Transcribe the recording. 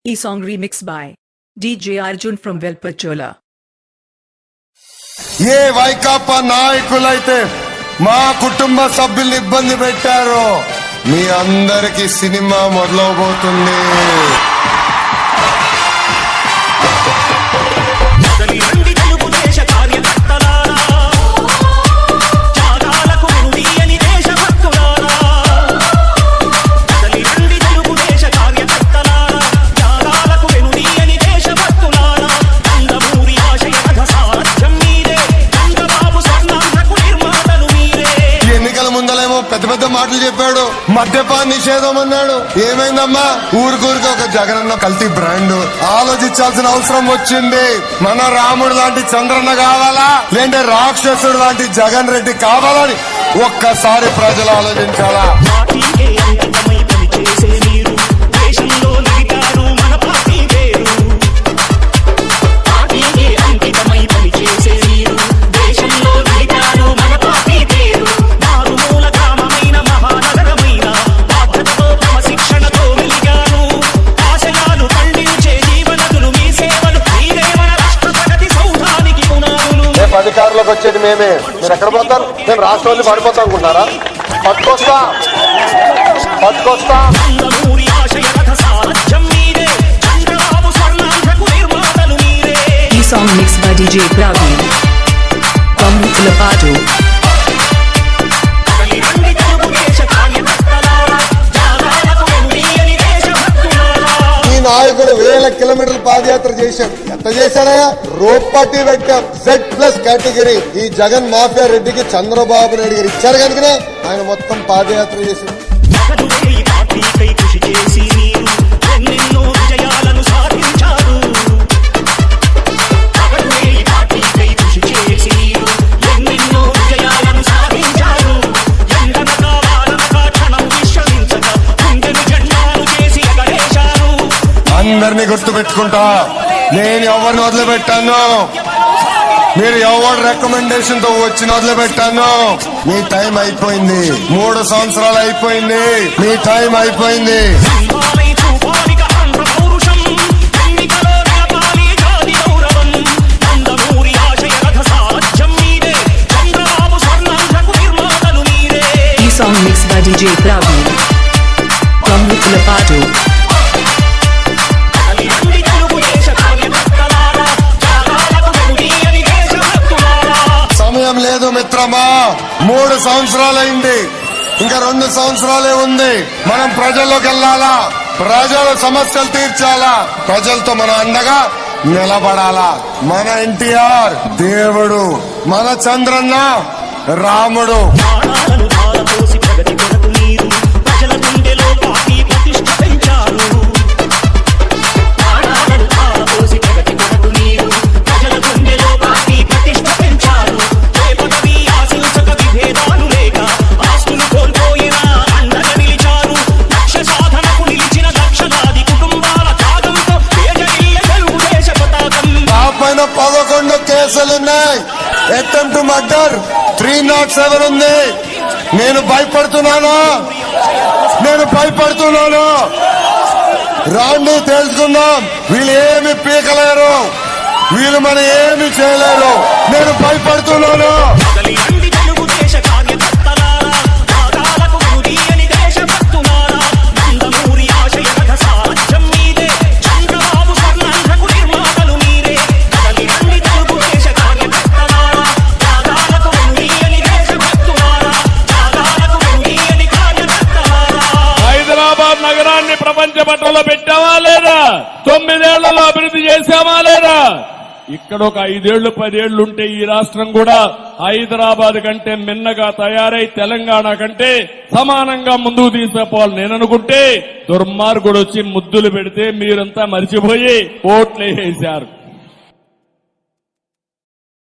E-song remixed by DJ Arjun from Velpachola. ఏ వైకాపా నాయకులైతే మా కుటుంబ సభ్యుల్ని ఇబ్బంది పెట్టారో మీ అందరికి సినిమా మొదలవబోతుంది. పెద్ద పెద్ద మాటలు చెప్పాడు, మద్యపాన నిషేధం అన్నాడు. ఏమైందమ్మా? ఊరికూరికి ఒక జగనన్న కల్తీ బ్రాండ్. ఆలోచించాల్సిన అవసరం వచ్చింది. మన రాముడు లాంటి చంద్రన్న కావాలా, లేదంటే రాక్షసుడు లాంటి జగన్ రెడ్డి కావాలని ఒక్కసారి ప్రజలు ఆలోచించాలా? అధికారులకు వచ్చేది మేమే. మీరు ఎక్కడ పోతారు? నేను రాష్ట్రాన్ని పడిపోతా అనుకుంటారా? పట్టుకొస్తా. ఈ song mix by DJ Praveen from Velpachola. నాయకుడు 1000 కిలోమీటర్లు పాదయాత్ర చేశాం. ఎంత చేశాడయా? రోప్ పార్టీ పెట్టాం. Z+ category. ఈ జగన్ మాఫియా రెడ్డికి చంద్రబాబు నాయుడు గారు ఇచ్చారు కనుక ఆయన మొత్తం పాదయాత్ర చేశారు. అందరినీ గుర్తు పెట్టుకుంటా. నేను ఎవరిని వదిలిపెట్టాను, మీరు ఎవరు రికమెండేషన్ తో వచ్చిన వదిలిపెట్టాను. మీ టైం అయిపోయింది. 3 సంవత్సరాలు అయిపోయింది. మీ టైం అయిపోయింది. ఈ song mix by DJ Praveen from Velpachola. సమయం లేదు మిత్రమా. 3 సంవత్సరాలైంది. ఇంకా 2 సంవత్సరాలే ఉంది. మనం ప్రజల్లోకి వెళ్ళాలా, ప్రజల సమస్యలు తీర్చాలా, ప్రజలతో మన అండగా నిలబడాలా. మన ఎన్టీఆర్ దేవుడు, మన చంద్రన్న రాముడు. పైన 11 కేసులున్నాయి. అటెంప్ట్ టు మర్డర్ 307 ఉంది. నేను భయపడుతున్నాను. రాండి తెలుసుకుందాం. వీళ్ళు ఏమి పీకలేరు, వీళ్ళు మన ఏమి చేయలేరు. నేను భయపడుతున్నాను. నగరాన్ని ప్రపంచ పట్టణంలో పెట్టావా లేదా? 9 ఏళ్లలో అభివృద్ధి చేశామా లేదా? ఇక్కడ ఒక 5 ఏళ్లు 10 ఏళ్లు ఉంటే ఈ రాష్ట్రం కూడా హైదరాబాద్ కంటే మిన్నగా తయారై తెలంగాణ కంటే సమానంగా ముందుకు తీసుకుపోవాలి నేను అనుకుంటే దుర్మార్గుడు వచ్చి ముద్దులు పెడితే మీరంతా మరిచిపోయి ఓట్లేసేశారు.